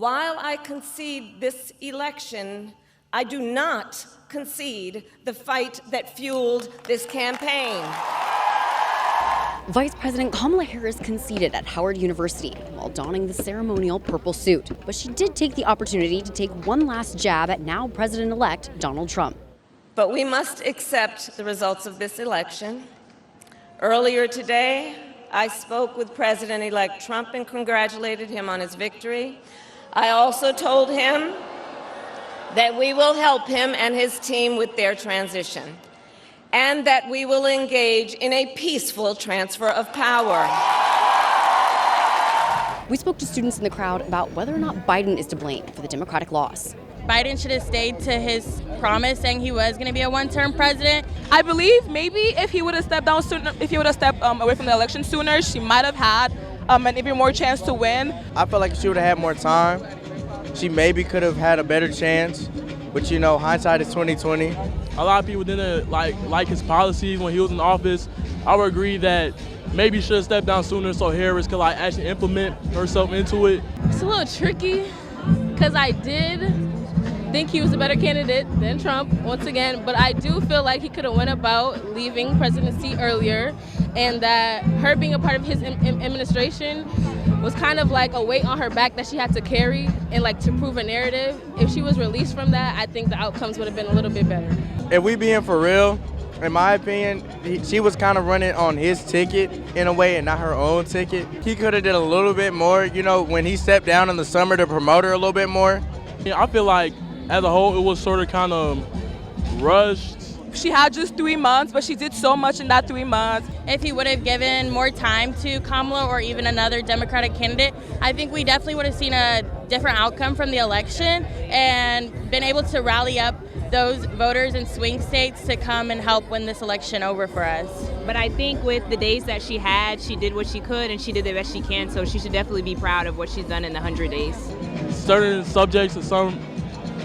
While I concede this election, I do not concede the fight that fueled this campaign. Vice President Kamala Harris conceded at Howard University while donning the ceremonial purple suit. But she did take the opportunity to take one last jab at now President-elect Donald Trump. But we must accept the results of this election. Earlier today, I spoke with President-elect Trump and congratulated him on his victory. I also told him that we will help him and his team with their transition, and that we will engage in a peaceful transfer of power. We spoke to students in the crowd about whether or not Biden is to blame for the Democratic loss. Biden should have stayed to his promise saying he was going to be a one-term president. I believe maybe if he would have stepped down sooner, if he would have stepped away from the election sooner, she might have had an even more chance to win. I feel like if she would have had more time, she maybe could have had a better chance. But you know, hindsight is 20/20. A lot of people didn't like his policies when he was in office. I would agree that maybe he should have stepped down sooner so Harris could actually implement herself into it. It's a little tricky because I did think he was a better candidate than Trump once again, but I do feel like he could have went about leaving presidency earlier, and that her being a part of his administration was kind of like a weight on her back that she had to carry and to prove a narrative. If she was released from that, I think the outcomes would have been a little bit better. If we being for real, in my opinion, she was kind of running on his ticket in a way and not her own ticket. He could have did a little bit more, when he stepped down in the summer to promote her a little bit more. Yeah, I feel like as a whole it was sort of kind of rushed. She had just 3 months, but she did so much in that 3 months. If he would have given more time to Kamala or even another Democratic candidate, I think we definitely would have seen a different outcome from the election and been able to rally up those voters in swing states to come and help win this election over for us. But I think with the days that she had, she did what she could and she did the best she can, so she should definitely be proud of what she's done in the 100 days. Certain subjects and some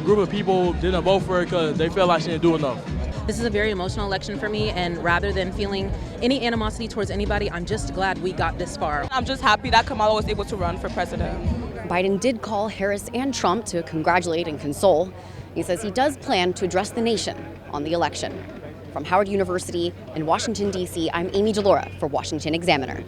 group of people didn't vote for her because they felt like she didn't do enough. This is a very emotional election for me, and rather than feeling any animosity towards anybody, I'm just glad we got this far. I'm just happy that Kamala was able to run for president. Biden did call Harris and Trump to congratulate and console. He says he does plan to address the nation on the election. From Howard University in Washington, D.C., I'm Amy DeLaura for Washington Examiner.